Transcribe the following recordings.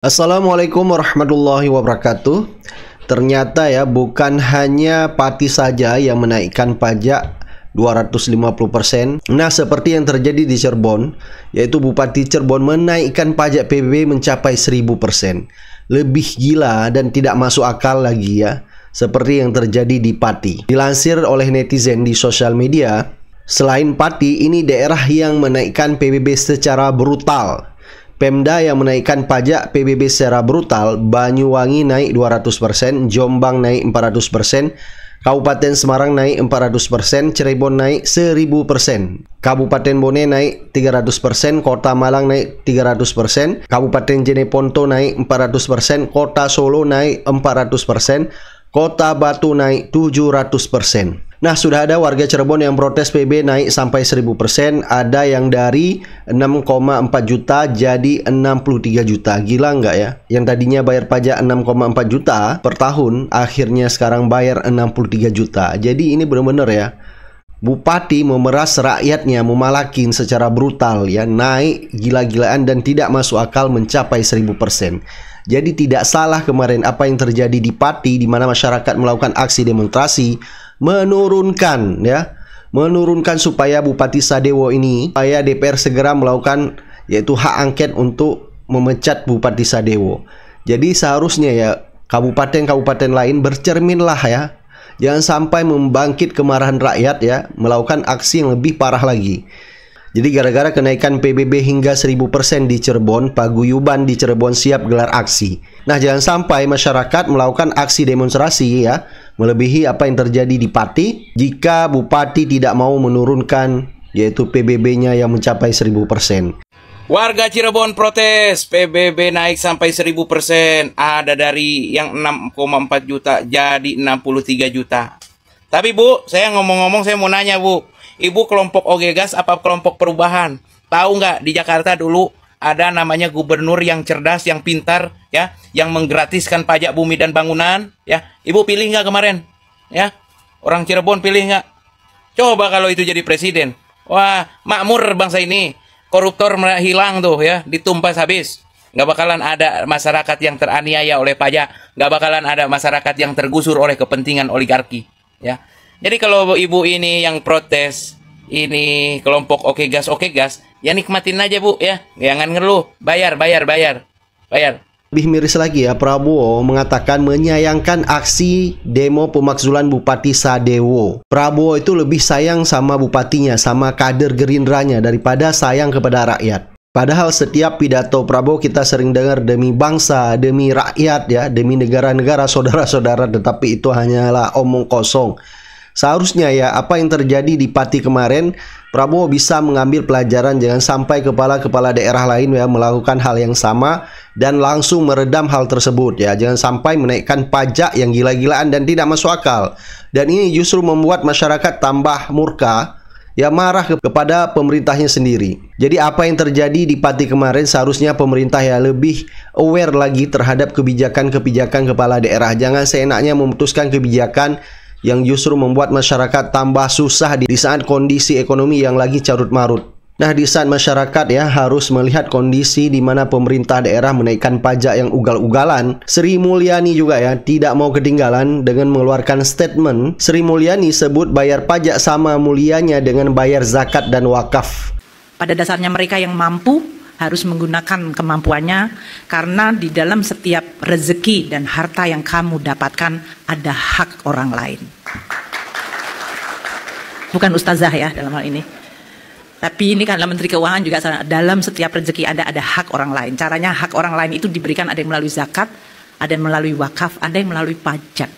Assalamualaikum warahmatullahi wabarakatuh. Ternyata ya bukan hanya Pati saja yang menaikkan pajak 250%. Nah, seperti yang terjadi di Cirebon, yaitu Bupati Cirebon menaikkan pajak PBB mencapai 1000%. Lebih gila dan tidak masuk akal lagi ya, seperti yang terjadi di Pati. Dilansir oleh netizen di sosial media, selain Pati, ini daerah yang menaikkan PBB secara brutal. Pemda yang menaikkan pajak PBB secara brutal, Banyuwangi naik 200%, Jombang naik 400%, Kabupaten Semarang naik 400%, Cirebon naik 1000%, Kabupaten Bone naik 300%, Kota Malang naik 300%, Kabupaten Jeneponto naik 400%, Kota Solo naik 400%, Kota Batu naik 700%. Nah, sudah ada warga Cirebon yang protes PB naik sampai 1000%. Ada yang dari 6,4 juta jadi 63 juta. Gila nggak ya? Yang tadinya bayar pajak 6,4 juta per tahun, akhirnya sekarang bayar 63 juta. Jadi ini benar-benar ya, Bupati memeras rakyatnya, memalakin secara brutal ya, naik gila-gilaan dan tidak masuk akal mencapai 1000%. Jadi tidak salah kemarin apa yang terjadi di Pati, di mana masyarakat melakukan aksi demonstrasi menurunkan supaya Bupati Sadewo ini, supaya DPR segera melakukan yaitu hak angket untuk memecat Bupati Sadewo. Jadi seharusnya ya kabupaten-kabupaten lain bercerminlah ya, jangan sampai membangkit kemarahan rakyat ya, melakukan aksi yang lebih parah lagi. Jadi gara-gara kenaikan PBB hingga 1000% di Cirebon, paguyuban di Cirebon siap gelar aksi. Nah, jangan sampai masyarakat melakukan aksi demonstrasi ya, melebihi apa yang terjadi di Pati jika Bupati tidak mau menurunkan yaitu PBB-nya yang mencapai 1000%. Warga Cirebon protes PBB naik sampai 1000%. Ada dari yang 6,4 juta jadi 63 juta. Tapi Bu, saya ngomong-ngomong saya mau nanya Bu, Ibu kelompok Ogegas apa kelompok perubahan? Tahu nggak di Jakarta dulu ada namanya gubernur yang cerdas, yang pintar, ya, yang menggratiskan pajak bumi dan bangunan, ya. Ibu pilih nggak kemarin, ya? Orang Cirebon pilih nggak? Coba kalau itu jadi presiden, wah makmur bangsa ini, koruptor hilang tuh, ya, ditumpas habis. Nggak bakalan ada masyarakat yang teraniaya oleh pajak, nggak bakalan ada masyarakat yang tergusur oleh kepentingan oligarki, ya. Jadi kalau ibu ini yang protes, ini kelompok Okegas, ya nikmatin aja Bu ya, jangan ngeluh, bayar. Lebih miris lagi ya, Prabowo mengatakan menyayangkan aksi demo pemakzulan Bupati Sadewo. Prabowo itu lebih sayang sama bupatinya, sama kader Gerindranya daripada sayang kepada rakyat. Padahal setiap pidato Prabowo kita sering dengar demi bangsa, demi rakyat ya, demi negara-negara saudara-saudara, tetapi itu hanyalah omong kosong. Seharusnya ya apa yang terjadi di Pati kemarin, Prabowo bisa mengambil pelajaran, jangan sampai kepala-kepala daerah lain ya melakukan hal yang sama dan langsung meredam hal tersebut ya. Jangan sampai menaikkan pajak yang gila-gilaan dan tidak masuk akal. Dan ini justru membuat masyarakat tambah murka ya, marah kepada pemerintahnya sendiri. Jadi apa yang terjadi di Pati kemarin seharusnya pemerintah ya lebih aware lagi terhadap kebijakan-kebijakan kepala daerah. Jangan seenaknya memutuskan kebijakan yang justru membuat masyarakat tambah susah di saat kondisi ekonomi yang lagi carut marut. Nah, di saat masyarakat ya harus melihat kondisi di mana pemerintah daerah menaikkan pajak yang ugal-ugalan, Sri Mulyani juga ya tidak mau ketinggalan dengan mengeluarkan statement. Sri Mulyani sebut bayar pajak sama mulianya dengan bayar zakat dan wakaf. Pada dasarnya mereka yang mampu harus menggunakan kemampuannya, karena di dalam setiap rezeki dan harta yang kamu dapatkan ada hak orang lain. Bukan ustazah ya dalam hal ini. Tapi ini karena Menteri Keuangan juga dalam setiap rezeki ada hak orang lain. Caranya hak orang lain itu diberikan ada yang melalui zakat, ada yang melalui wakaf, ada yang melalui pajak.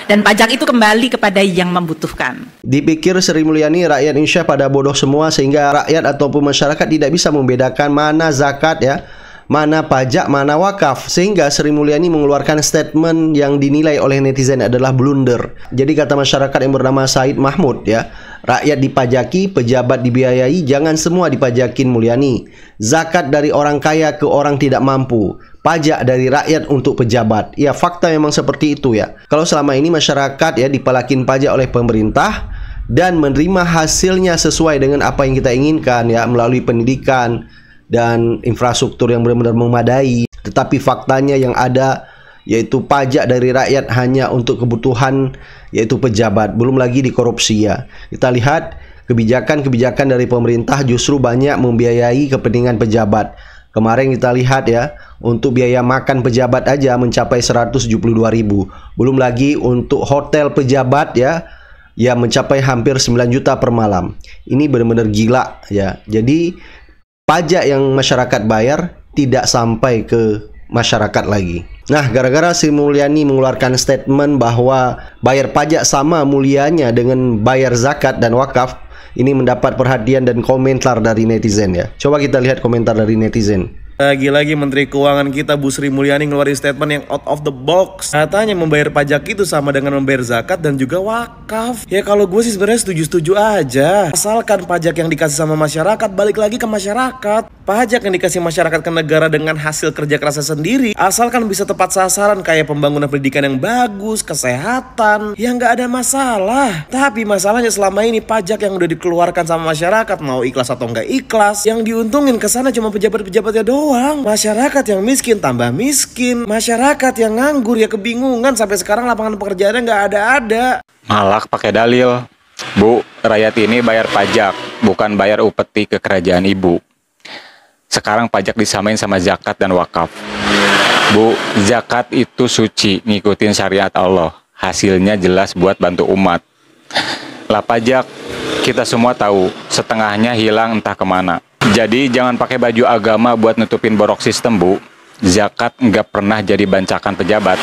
Dan pajak itu kembali kepada yang membutuhkan. Dipikir Sri Mulyani rakyat Indonesia pada bodoh semua sehingga rakyat ataupun masyarakat tidak bisa membedakan mana zakat ya, mana pajak, mana wakaf. Sehingga Sri Mulyani mengeluarkan statement yang dinilai oleh netizen adalah blunder. Jadi kata masyarakat yang bernama Said Mahmud ya, rakyat dipajaki, pejabat dibiayai, jangan semua dipajakin Mulyani. Zakat dari orang kaya ke orang tidak mampu, pajak dari rakyat untuk pejabat. Ya, fakta memang seperti itu ya. Kalau selama ini masyarakat ya dipalakin pajak oleh pemerintah dan menerima hasilnya sesuai dengan apa yang kita inginkan ya, melalui pendidikan dan infrastruktur yang benar-benar memadai. Tetapi faktanya yang ada yaitu pajak dari rakyat hanya untuk kebutuhan yaitu pejabat, belum lagi dikorupsi ya. Kita lihat kebijakan-kebijakan dari pemerintah justru banyak membiayai kepentingan pejabat. Kemarin kita lihat ya, untuk biaya makan pejabat aja mencapai 172.000. Belum lagi untuk hotel pejabat ya, yang mencapai hampir 9 juta per malam. Ini benar-benar gila ya. Jadi pajak yang masyarakat bayar tidak sampai ke masyarakat lagi. Nah, gara-gara Sri Mulyani mengeluarkan statement bahwa bayar pajak sama mulianya dengan bayar zakat dan wakaf, ini mendapat perhatian dan komentar dari netizen ya. Coba kita lihat komentar dari netizen. Lagi-lagi Menteri Keuangan kita Bu Sri Mulyani ngeluarin statement yang out of the box. Katanya membayar pajak itu sama dengan membayar zakat dan juga wakaf. Ya kalau gue sih sebenarnya setuju-setuju aja. Asalkan pajak yang dikasih sama masyarakat balik lagi ke masyarakat. Pajak yang dikasih masyarakat ke negara dengan hasil kerja kerasnya sendiri, asalkan bisa tepat sasaran kayak pembangunan pendidikan yang bagus, kesehatan, ya nggak ada masalah. Tapi masalahnya selama ini pajak yang udah dikeluarkan sama masyarakat, mau ikhlas atau nggak ikhlas, yang diuntungin kesana cuma pejabat-pejabatnya doang. Masyarakat yang miskin tambah miskin, masyarakat yang nganggur ya kebingungan, sampai sekarang lapangan pekerjaannya nggak ada. Malah pakai dalil, Bu, rakyat ini bayar pajak, bukan bayar upeti ke kerajaan Ibu. Sekarang pajak disamain sama zakat dan wakaf. Bu, zakat itu suci, ngikutin syariat Allah. Hasilnya jelas buat bantu umat. Lah pajak, kita semua tahu, setengahnya hilang entah kemana. Jadi jangan pakai baju agama buat nutupin borok sistem, Bu. Zakat nggak pernah jadi bancakan pejabat.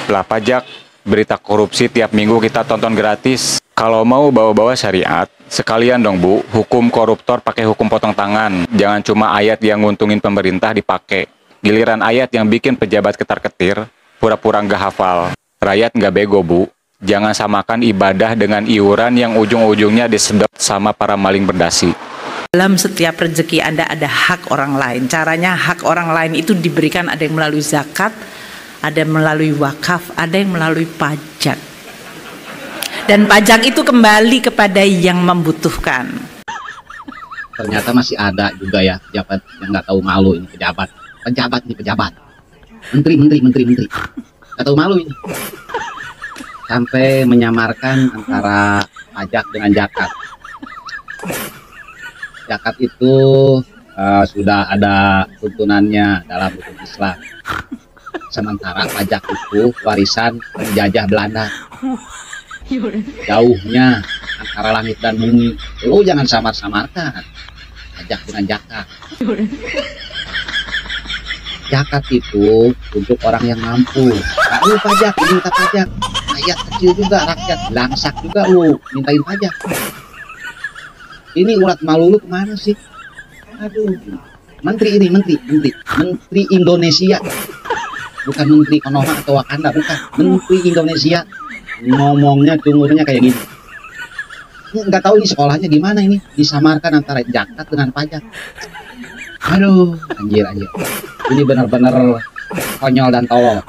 Lah pajak, berita korupsi tiap minggu kita tonton gratis. Kalau mau bawa-bawa syariat, sekalian dong Bu, hukum koruptor pakai hukum potong tangan. Jangan cuma ayat yang nguntungin pemerintah dipakai. Giliran ayat yang bikin pejabat ketar-ketir, pura-pura nggak hafal. Rakyat nggak bego Bu. Jangan samakan ibadah dengan iuran yang ujung-ujungnya disedot sama para maling berdasi. Dalam setiap rezeki Anda ada hak orang lain. Caranya hak orang lain itu diberikan, ada yang melalui zakat, ada yang melalui wakaf, ada yang melalui pajak. Dan pajak itu kembali kepada yang membutuhkan. Ternyata masih ada juga ya pejabat yang nggak tahu malu ini pejabat. Pejabat. Menteri. Nggak tahu malu ini. Sampai menyamarkan antara pajak dengan zakat. Zakat itu sudah ada tuntunannya dalam hukum Islam. Sementara pajak itu warisan penjajah Belanda. Jauhnya antara langit dan bumi. Lu jangan samar-samarkan pajak dengan zakat. Zakat itu untuk orang yang mampu. Lu pajak, minta pajak. Rakyat kecil juga, rakyat langsak juga lu mintain pajak. Ini urat malu lu kemana sih? Aduh, menteri Indonesia, bukan menteri Konoha atau Wakanda, bukan, menteri Indonesia. Ngomongnya cungurnya kayak gini. Nggak tahu ini sekolahnya gimana ini, disamarkan antara zakat dengan pajak. Aduh, anjir. Ini benar-benar konyol dan tolol.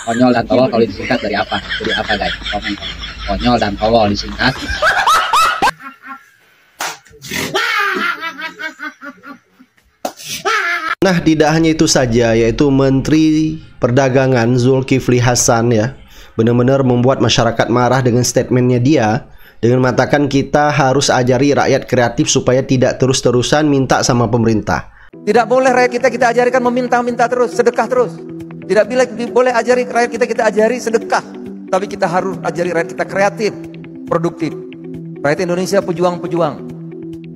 Konyol dan tolol kalau disingkat dari apa? Jadi apa guys? Komen. Konyol dan tolol disingkat. Nah, tidak hanya itu saja, yaitu Menteri Perdagangan Zulkifli Hasan ya, benar-benar membuat masyarakat marah dengan statementnya dia, dengan mengatakan kita harus ajari rakyat kreatif supaya tidak terus-terusan minta sama pemerintah. Tidak boleh rakyat kita ajarikan meminta-minta terus, sedekah terus. Tidak boleh ajari rakyat kita ajari sedekah. Tapi kita harus ajari rakyat kita kreatif, produktif. Rakyat Indonesia pejuang-pejuang,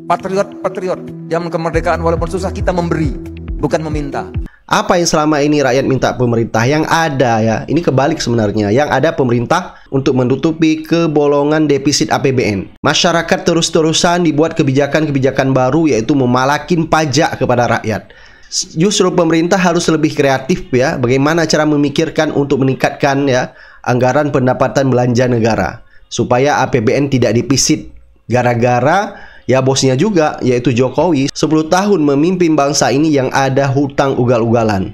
patriot-patriot. Zaman kemerdekaan walaupun susah kita memberi, bukan meminta. Apa yang selama ini rakyat minta pemerintah? Yang ada ya, ini kebalik sebenarnya. Yang ada pemerintah untuk menutupi kebolongan defisit APBN. Masyarakat terus-terusan dibuat kebijakan-kebijakan baru, yaitu memalakin pajak kepada rakyat. Justru pemerintah harus lebih kreatif ya, bagaimana cara memikirkan untuk meningkatkan ya anggaran pendapatan belanja negara, supaya APBN tidak defisit. Gara-gara ya bosnya juga, yaitu Jokowi, 10 tahun memimpin bangsa ini yang ada hutang ugal-ugalan.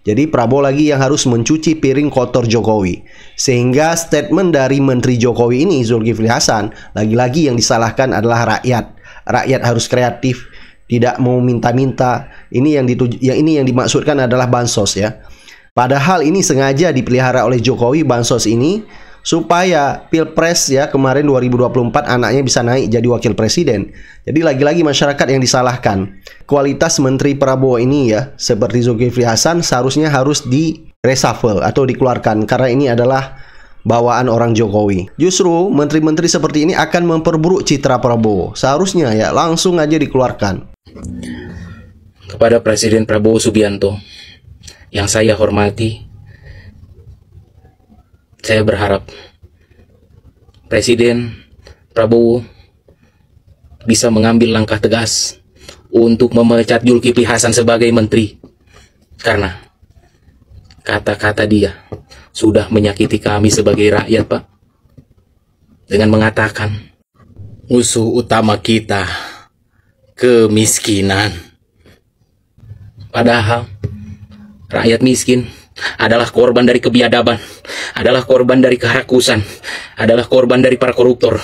Jadi Prabowo lagi yang harus mencuci piring kotor Jokowi. Sehingga statement dari Menteri Jokowi ini, Zulkifli Hasan, lagi-lagi yang disalahkan adalah rakyat. Rakyat harus kreatif, tidak mau minta-minta. Ini yang dimaksudkan adalah bansos ya. Padahal ini sengaja dipelihara oleh Jokowi bansos ini supaya Pilpres ya kemarin 2024 anaknya bisa naik jadi wakil presiden. Jadi lagi-lagi masyarakat yang disalahkan. Kualitas Menteri Prabowo ini ya seperti Zulkifli Hasan seharusnya harus di reshuffle atau dikeluarkan karena ini adalah bawaan orang Jokowi. Justru menteri-menteri seperti ini akan memperburuk citra Prabowo. Seharusnya ya langsung aja dikeluarkan. Kepada Presiden Prabowo Subianto yang saya hormati, saya berharap Presiden Prabowo bisa mengambil langkah tegas untuk memecat Zulkifli Hasan sebagai menteri. Karena kata-kata dia sudah menyakiti kami sebagai rakyat, Pak. Dengan mengatakan musuh utama kita kemiskinan. Padahal rakyat miskin adalah korban dari kebiadaban, adalah korban dari keharakusan, adalah korban dari para koruptor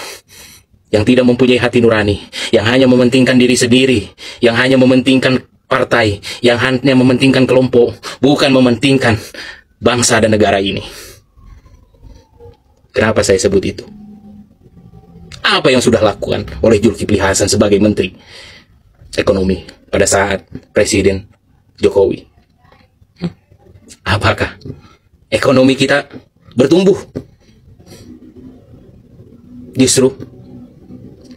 yang tidak mempunyai hati nurani, yang hanya mementingkan diri sendiri, yang hanya mementingkan partai, yang hanya mementingkan kelompok, bukan mementingkan bangsa dan negara ini. Kenapa saya sebut itu? Apa yang sudah lakukan oleh Zulkifli Hasan sebagai Menteri Ekonomi pada saat Presiden Jokowi? Apakah ekonomi kita bertumbuh? Justru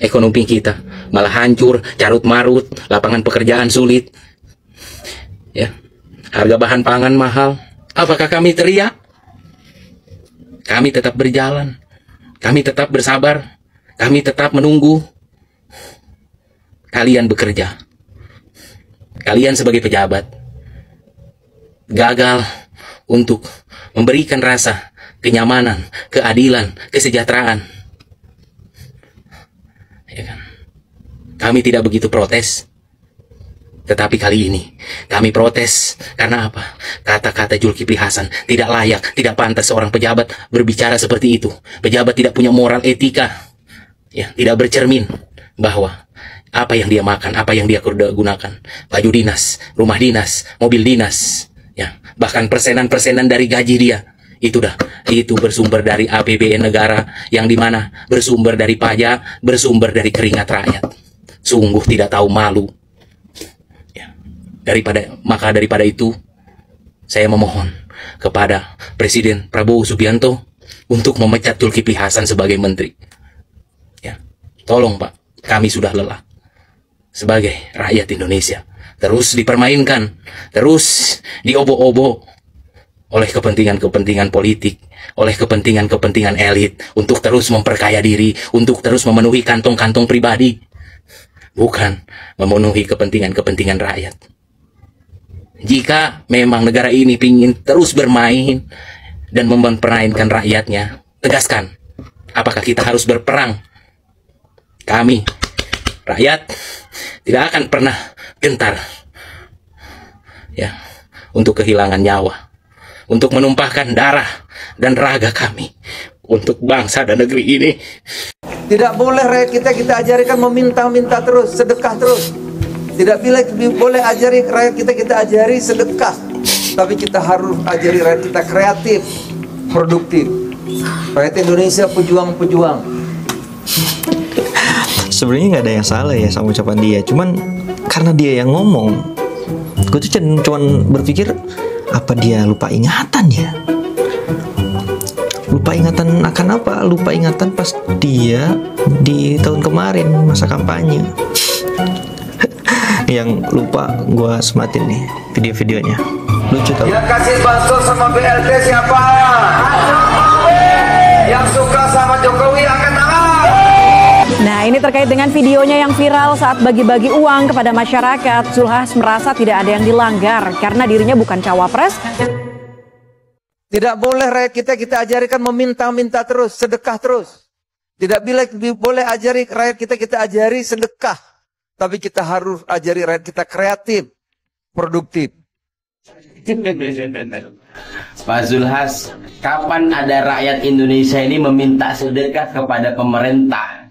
ekonomi kita malah hancur, carut marut, lapangan pekerjaan sulit, ya, harga bahan pangan mahal. Apakah kami teriak? Kami tetap berjalan, kami tetap bersabar, kami tetap menunggu. Kalian bekerja, kalian sebagai pejabat gagal untuk memberikan rasa kenyamanan, keadilan, kesejahteraan. Ya kan? Kami tidak begitu protes. Tetapi kali ini kami protes karena apa? Kata-kata Zulkifli Hasan tidak layak, tidak pantas seorang pejabat berbicara seperti itu. Pejabat tidak punya moral etika, ya, tidak bercermin bahwa apa yang dia makan, apa yang dia gunakan, baju dinas, rumah dinas, mobil dinas, ya, bahkan persenan-persenan dari gaji dia, itu bersumber dari APBN negara, yang dimana bersumber dari pajak, bersumber dari keringat rakyat. Sungguh tidak tahu malu. Daripada itu, saya memohon kepada Presiden Prabowo Subianto untuk memecat Zulkifli Hasan sebagai menteri. Ya, tolong Pak, kami sudah lelah sebagai rakyat Indonesia. Terus dipermainkan, terus diobo-obo oleh kepentingan-kepentingan politik, oleh kepentingan-kepentingan elit untuk terus memperkaya diri, untuk terus memenuhi kantong-kantong pribadi, bukan memenuhi kepentingan-kepentingan rakyat. Jika memang negara ini ingin terus bermain dan mempermainkan rakyatnya, tegaskan, apakah kita harus berperang? Kami, rakyat, tidak akan pernah gentar, ya, untuk kehilangan nyawa, untuk menumpahkan darah dan raga kami untuk bangsa dan negeri ini. Tidak boleh rakyat kita ajarikan meminta-minta terus, sedekah terus. Tidak boleh ajari rakyat kita ajari sedekah. Tapi kita harus ajari rakyat kita kreatif, produktif. Rakyat Indonesia pejuang-pejuang. Sebenarnya nggak ada yang salah ya sama ucapan dia. Cuman karena dia yang ngomong, gue tuh cuman berpikir, apa dia lupa ingatan ya? Lupa ingatan akan apa? Lupa ingatan pas dia di tahun kemarin masa kampanye. Yang lupa gue sematin nih video-videonya, lucu tau. Yang kasih bansos sama BLT siapa? Yang suka sama Jokowi angkat tangan. Nah, ini terkait dengan videonya yang viral saat bagi-bagi uang kepada masyarakat. Zulhas merasa tidak ada yang dilanggar karena dirinya bukan cawapres. Tidak boleh rakyat kita ajarikan meminta-minta terus, sedekah terus. Tidak boleh ajari rakyat kita ajari sedekah. Tapi kita harus ajari rakyat kita kreatif, produktif. Pak Zulhas, kapan ada rakyat Indonesia ini meminta sedekah kepada pemerintah?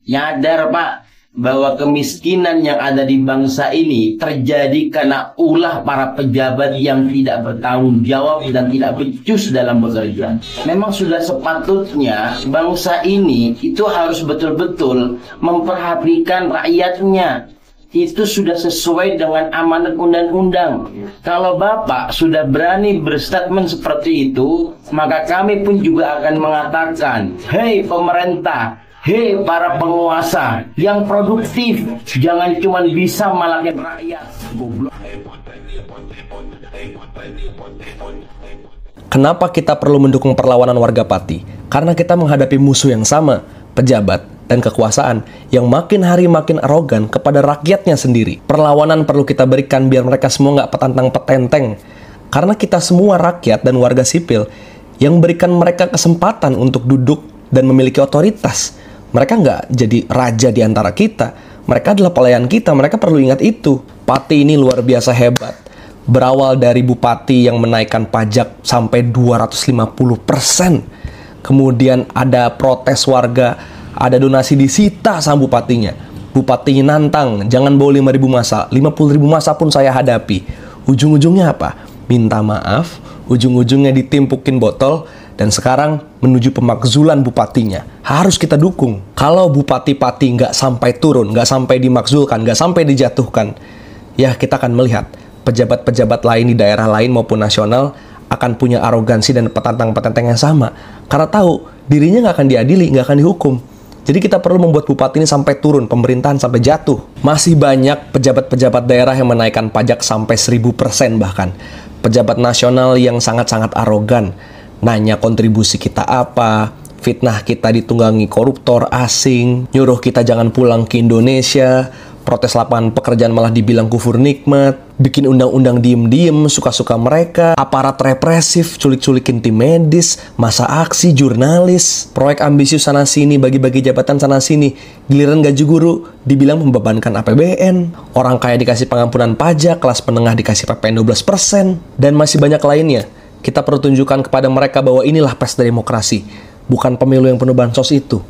Nyadar Pak, bahwa kemiskinan yang ada di bangsa ini terjadi karena ulah para pejabat yang tidak bertanggung jawab dan tidak becus dalam bekerja. Memang sudah sepatutnya bangsa ini itu harus betul-betul memperhatikan rakyatnya. Itu sudah sesuai dengan amanat undang-undang. Kalau Bapak sudah berani berstatement seperti itu, maka kami pun juga akan mengatakan, hei pemerintah, hei para penguasa yang produktif, jangan cuma bisa malakin rakyat. Kenapa kita perlu mendukung perlawanan warga Pati? Karena kita menghadapi musuh yang sama, pejabat dan kekuasaan yang makin hari makin arogan kepada rakyatnya sendiri. Perlawanan perlu kita berikan biar mereka semua nggak petantang petenteng. Karena kita semua rakyat dan warga sipil yang berikan mereka kesempatan untuk duduk dan memiliki otoritas. Mereka nggak jadi raja di antara kita. Mereka adalah pelayan kita, mereka perlu ingat itu. Pati ini luar biasa hebat. Berawal dari bupati yang menaikkan pajak sampai 250%. Kemudian ada protes warga, ada donasi disita sama bupatinya. Bupatinya nantang, jangan bawa 5.000 masa, 50.000 masa pun saya hadapi. Ujung-ujungnya apa? Minta maaf, ujung-ujungnya ditimpukin botol, dan sekarang menuju pemakzulan bupatinya. Harus kita dukung. Kalau Bupati Pati nggak sampai turun, nggak sampai dimakzulkan, nggak sampai dijatuhkan, ya kita akan melihat pejabat-pejabat lain di daerah lain maupun nasional akan punya arogansi dan petantang-petenteng yang sama. Karena tahu dirinya nggak akan diadili, nggak akan dihukum. Jadi kita perlu membuat bupati ini sampai turun, pemerintahan sampai jatuh. Masih banyak pejabat-pejabat daerah yang menaikkan pajak sampai 1000% bahkan. Pejabat nasional yang sangat-sangat arogan. Nanya kontribusi kita apa, fitnah kita ditunggangi koruptor asing, nyuruh kita jangan pulang ke Indonesia, protes lapangan pekerjaan malah dibilang kufur nikmat, bikin undang-undang diem-diem, suka-suka mereka, aparat represif, culik-culikin tim medis, masa aksi, jurnalis, proyek ambisius sana-sini, bagi-bagi jabatan sana-sini, giliran gaji guru dibilang membebankan APBN, orang kaya dikasih pengampunan pajak, kelas menengah dikasih PPN 12%, dan masih banyak lainnya. Kita perlu tunjukkan kepada mereka bahwa inilah pesta demokrasi, bukan pemilu yang penuh bansos itu,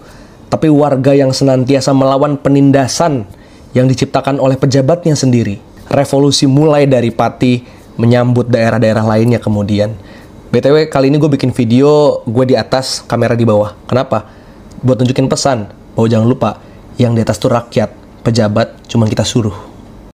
tapi warga yang senantiasa melawan penindasan yang diciptakan oleh pejabatnya sendiri. Revolusi mulai dari Pati, menyambut daerah-daerah lainnya kemudian. BTW kali ini gue bikin video gue di atas, kamera di bawah. Kenapa? Buat tunjukin pesan bahwa jangan lupa yang di atas tuh rakyat, pejabat cuma kita suruh.